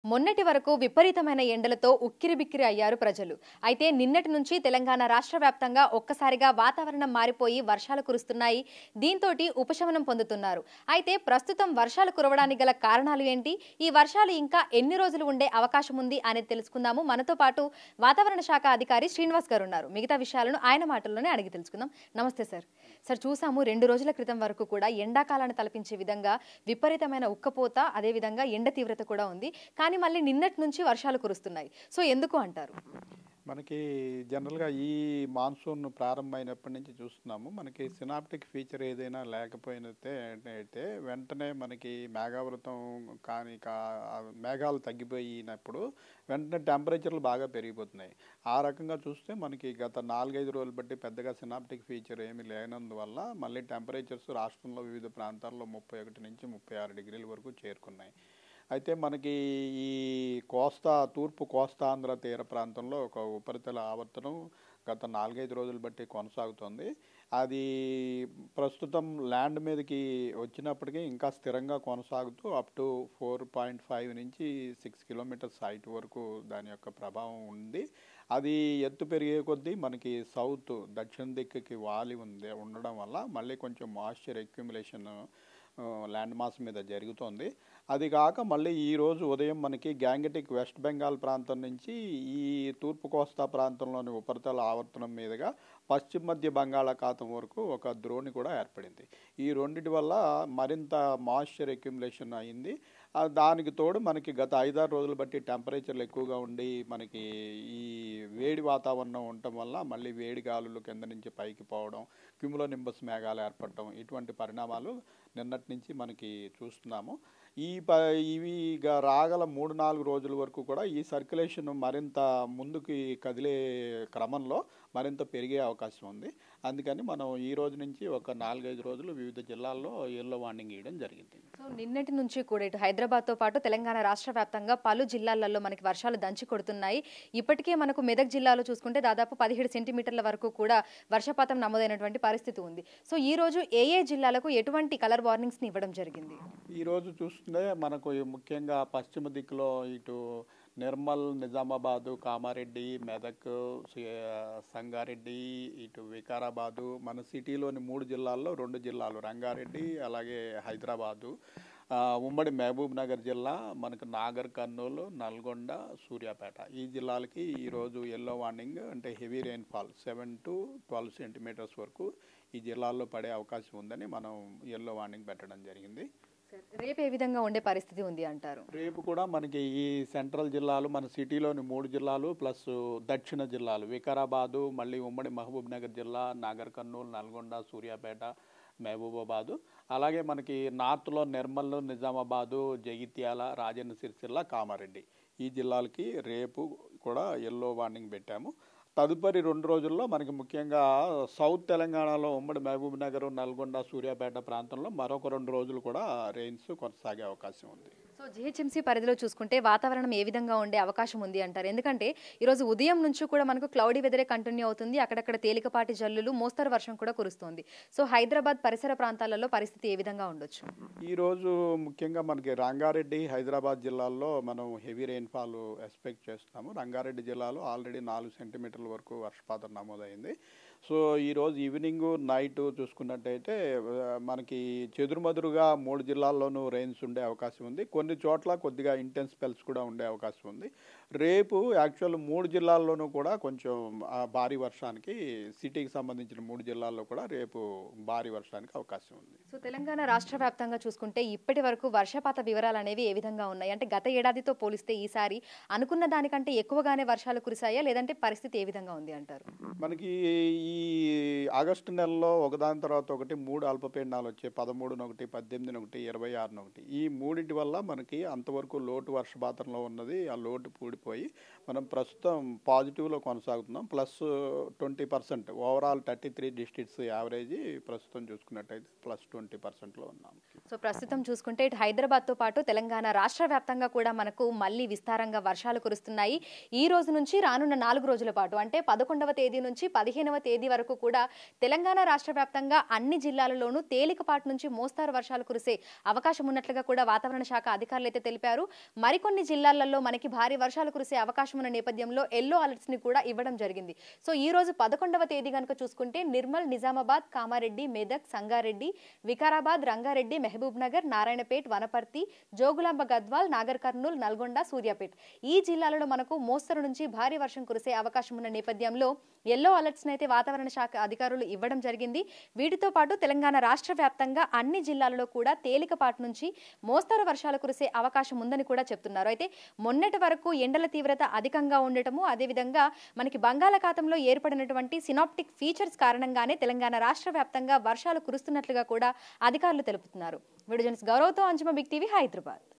మొన్నటి వరకు విపరీతమైన ఎండలతో ఉక్కిరిబిక్కిరి అయ్యారు ప్రజలు. అయితే నిన్నటి నుంచి తెలంగాణ రాష్ట్ర వ్యాప్తంగా ఒక్కసారిగా వాతావరణం మారిపోయి వర్షాలు కురుస్తున్నాయి. దీంతోటి ఉపశమనం పొందుతున్నారు. అయితే ప్రస్తుతం వర్షాలు కురవడానికి గల కారణాలు ఏంటి? ఈ వర్షాలు ఇంకా ఎన్ని రోజులు ఉండే అవకాశం ఉంది అనేది తెలుసుకుందాము. మనతో పాటు వాతావరణ శాఖ అధికారి శ్రీనివాస్ గారు ఉన్నారు. మిగతా విషయాలను ఆయన మాటల్లోనే అడిగి తెలుసుకుందాం. నమస్తే సార్. సార్, చూసాము 2 రోజుల క్రితం వరకు కూడా ఎండాకాలాన్ని తలపించే విధంగా విపరీతమైన ఉక్కపోత, అదే విధంగా ఎండ తీవ్రత కూడా ఉంది. కానీ మళ్ళీ నిన్నటి నుంచి వర్షాలు కురుస్తున్నాయి. సో ఎందుకు అంటారు? మనకి జనరల్‌గా ఈ మాన్సూన్ ప్రారంభమైనప్పటి నుంచి చూస్తున్నాము. మనకి సినాప్టిక్ ఫీచర్ ఏదైనా అయితే వెంటనే మనకి మేఘావృతం కానీ మేఘాలు తగ్గిపోయినప్పుడు వెంటనే టెంపరేచర్‌లు బాగా పెరిగిపోతున్నాయి. ఆ రకంగా చూస్తే మనకి గత 4, 5 రోజులు బట్టి పెద్దగా సినాప్టిక్ ఫీచర్ ఏమీ లేనందువల్ల మళ్ళీ టెంపరేచర్స్ రాష్ట్రంలో వివిధ ప్రాంతాల్లో 31-36 డిగ్రీల వరకు చేరుకున్నాయి. అయితే మనకి ఈ తూర్పు కోస్తాంధ్ర తీర ప్రాంతంలో ఒక ఉపరితల ఆవర్తనం గత 4, 5 రోజులు బట్టి కొనసాగుతుంది. అది ప్రస్తుతం ల్యాండ్ మీదకి వచ్చినప్పటికీ ఇంకా స్థిరంగా కొనసాగుతూ అప్ టు 4.5 నుంచి 6 కిలోమీటర్స్ హైట్ వరకు దాని యొక్క ప్రభావం ఉంది. అది ఎత్తు పెరిగే కొద్దీ మనకి దక్షిణ దిక్కుకి ఉండడం వల్ల మళ్ళీ కొంచెం మాయిశ్చర్ అక్యుములేషన్ ల్యాండ్ మాస్ మీద జరుగుతోంది. అది కాక మళ్ళీ ఈరోజు ఉదయం మనకి గ్యాంగటిక్ వెస్ట్ బెంగాల్ ప్రాంతం నుంచి ఈ తూర్పు కోస్తా ప్రాంతంలోని ఉపరితల ఆవర్తనం మీదుగా పశ్చిమ మధ్య బంగాళాఖాతం వరకు ఒక ద్రోణి కూడా ఏర్పడింది. ఈ రెండిటి వల్ల మరింత మాయిశ్చర్ అక్యుములేషన్ అయింది. దానికి తోడు మనకి గత 5-6 రోజులు బట్టి టెంపరేచర్లు ఎక్కువగా ఉండి మనకి ఈ వేడి వాతావరణం ఉండటం వల్ల మళ్ళీ వేడి గాలులు కింద నుంచి పైకి పోవడం, క్యుములోనింబస్ మేఘాలు ఏర్పడటం, ఇటువంటి పరిణామాలు నిన్నటి నుంచి మనకి చూస్తున్నాము. ఇవి రాగల 3-4 రోజుల వరకు కూడా ఈ సర్క్యులేషన్ మరింత ముందుకి కదిలే క్రమంలో మరింత పెరిగే అవకాశం ఉంది. అందుకని మనం ఈ రోజు నుంచి ఒక 4-5 రోజులు వివిధ జిల్లాల్లో యెల్లో వార్నింగ్ ఇవ్వడం జరిగింది. సో నిన్నటి నుంచి కూడా ఇటు హైదరాబాద్తో పాటు తెలంగాణ రాష్ట్ర వ్యాప్తంగా పలు జిల్లాలలో మనకి వర్షాలు దంచి కొడుతున్నాయి. ఇప్పటికే మనకు మెదక్ జిల్లాలో చూసుకుంటే దాదాపు 17 సెంటీమీటర్ల వరకు కూడా వర్షపాతం నమోదైనటువంటి పరిస్థితి ఉంది. సో ఈ రోజు ఏ జిల్లాలకు ఎటువంటి కలర్ వార్నింగ్స్ ని ఇవ్వడం జరిగింది? ఈ రోజు చూస్తుంటే మనకు ముఖ్యంగా పశ్చిమ దిక్కులో ఇటు నిర్మల్, నిజామాబాదు, కామారెడ్డి, మెదక్, సంగారెడ్డి, ఇటు వికారాబాదు, మన సిటీలోని 3 జిల్లాల్లో 2 జిల్లాలు రంగారెడ్డి, అలాగే హైదరాబాదు, ఉమ్మడి మహబూబ్ నగర్ జిల్లా, మనకు నాగర్ కర్నూలు, నల్గొండ, సూర్యాపేట ఈ జిల్లాలకి ఈరోజు యెల్లో వార్నింగ్ అంటే హెవీ రెయిన్ఫాల్ 7 to 12 సెంటీమీటర్స్ వరకు ఈ జిల్లాల్లో పడే అవకాశం ఉందని మనం యెల్లో వార్నింగ్ పెట్టడం జరిగింది. రేపు ఏ విధంగా ఉండే పరిస్థితి ఉంది అంటారు? రేపు కూడా మనకి ఈ సెంట్రల్ జిల్లాలు, మన సిటీలోని 3 జిల్లాలు ప్లస్ దక్షిణ జిల్లాలు వికారాబాదు, మళ్ళీ ఉమ్మడి మహబూబ్ నగర్ జిల్లా, నాగర్ కర్నూలు, నల్గొండ, సూర్యాపేట, మహబూబాబాదు, అలాగే మనకి నార్త్లో నిర్మల్, నిజామాబాదు, జగిత్యాల, రాజన్న సిరిసిల్ల, కామారెడ్డి ఈ జిల్లాలకి రేపు కూడా యెల్లో వార్నింగ్ పెట్టాము. తదుపరి 2 రోజుల్లో మనకి ముఖ్యంగా సౌత్ తెలంగాణలో ఉమ్మడి మహబూబ్ నగర్, నల్గొండ, సూర్యాపేట ప్రాంతంలో మరొక 2 రోజులు కూడా రెయిన్స్ కొనసాగే అవకాశం ఉంది. సో జిహెచ్ఎంసీ పరిధిలో చూసుకుంటే వాతావరణం ఏ విధంగా ఉండే అవకాశం ఉంది అంటారు? ఎందుకంటే ఈరోజు ఉదయం నుంచి కూడా మనకు క్లౌడీ వెదరే కంటిన్యూ అవుతుంది. అక్కడక్కడ తేలికపాటి జల్లులు, మోస్తరు వర్షం కూడా కురుస్తోంది. సో హైదరాబాద్ పరిసర ప్రాంతాలలో పరిస్థితి ఏ విధంగా ఉండొచ్చు? ఈరోజు ముఖ్యంగా మనకి రంగారెడ్డి, హైదరాబాద్ జిల్లాల్లో మనం హెవీ రెయిన్ఫాల్ ఎక్స్పెక్ట్ చేస్తున్నాము. రంగారెడ్డి జిల్లాలో ఆల్రెడీ 4 సెంటీమీటర్ల వరకు వర్షపాతం నమోదైంది. సో ఈరోజు ఈవినింగ్, నైట్ చూసుకున్నట్టయితే మనకి చెదురుమదురుగా 3 జిల్లాల్లోనూ రెయిన్స్ ఉండే అవకాశం ఉంది. కొన్ని చోట్ల కొద్దిగా ఇంటెన్స్ స్పెల్స్ కూడా ఉండే అవకాశం ఉంది. రేపు యాక్చువల్ 3 జిల్లాల్లోనూ కూడా కొంచెం భారీ వర్షానికి, సిటీకి సంబంధించిన 3 జిల్లాల్లో కూడా రేపు భారీ వర్షానికి అవకాశం ఉంది. సో తెలంగాణ రాష్ట్ర వ్యాప్తంగా చూసుకుంటే ఇప్పటి వరకు వర్షపాత వివరాలు అనేవి ఏ విధంగా ఉన్నాయి? అంటే గత ఏడాదితో పోలిస్తే ఈసారి అనుకున్న దానికంటే ఎక్కువగానే వర్షాలు కురిసాయా, లేదంటే పరిస్థితి ఏ విధంగా ఉంది అంటారు? మనకి ఈ ఆగస్టు నెలలో ఒకదాని తర్వాత ఒకటి 3 అల్పపీడనాలు వచ్చాయి. 13-1, 18-1, 26-1. ఈ మూడింటి వల్ల మనకి అంతవరకు లోటు వర్షపాతంలో ఉన్నది ఆ లోటు పూడిపోయి మనం ప్రస్తుతం పాజిటివ్లో కొనసాగుతున్నాం. ప్లస్ 20%, ఓవరాల్ 33 డిస్ట్రిక్ట్స్ యావరేజ్ ప్రస్తుతం చూసుకున్నట్టయితే ప్లస్ 20%లో ఉన్నాం. సో ప్రస్తుతం చూసుకుంటే ఇటు హైదరాబాద్తో పాటు తెలంగాణ రాష్ట్ర వ్యాప్తంగా కూడా మనకు మళ్ళీ విస్తారంగా వర్షాలు కురుస్తున్నాయి. ఈ రోజు నుంచి రానున్న 4 రోజుల పాటు అంటే 11వ తేదీ నుంచి 15వ తేదీ తేదీ వరకు కూడా తెలంగాణ రాష్ట్ర వ్యాప్తంగా అన్ని జిల్లాలలోనూ తేలికపాటి నుంచి మోస్తారు వర్షాలు కురిసే అవకాశం ఉన్నట్లుగా కూడా వాతావరణ శాఖ అధికారులు అయితే తెలిపారు. మరికొన్ని జిల్లాలలో మనకి భారీ వర్షాలు కురిసే అవకాశం ఉన్న నేపథ్యంలో ఎల్లో అలర్ట్స్ ని కూడా ఇవ్వడం జరిగింది. సో ఈ రోజు 11వ తేదీ కనుక చూసుకుంటే నిర్మల్, నిజామాబాద్, కామారెడ్డి, మెదక్, సంగారెడ్డి, వికారాబాద్, రంగారెడ్డి, మహబూబ్ నగర్, నారాయణపేట్, వనపర్తి, జోగులాంబ గద్వాల్, నాగర్ కర్నూల్, నల్గొండ, సూర్యాపేట్ ఈ జిల్లాలలో మనకు మోస్తరు నుంచి భారీ వర్షం కురిసే అవకాశం ఉన్న నేపథ్యంలో ఎల్లో అలర్ట్స్ అయితే వాతావరణ శాఖ అధికారులు ఇవ్వడం జరిగింది. వీటితో పాటు తెలంగాణ రాష్ట్ర వ్యాప్తంగా అన్ని జిల్లాలలో కూడా తేలికపాటి నుంచి మోస్తరు వర్షాలు కురిసే అవకాశం ఉందని కూడా చెప్తున్నారు. అయితే మొన్నటి వరకు ఎండల తీవ్రత అధికంగా ఉండటము, అదేవిధంగా మనకి బంగాళాఖాతంలో ఏర్పడినటువంటి సినాప్టిక్ ఫీచర్స్ కారణంగానే తెలంగాణ రాష్ట్ర వ్యాప్తంగా వర్షాలు కురుస్తున్నట్లుగా కూడా అధికారులు తెలుపుతున్నారు. వీడియో జర్నలిస్ట్ గౌరవ్తో అంజుమ, బిగ్ టీవీ, హైదరాబాద్.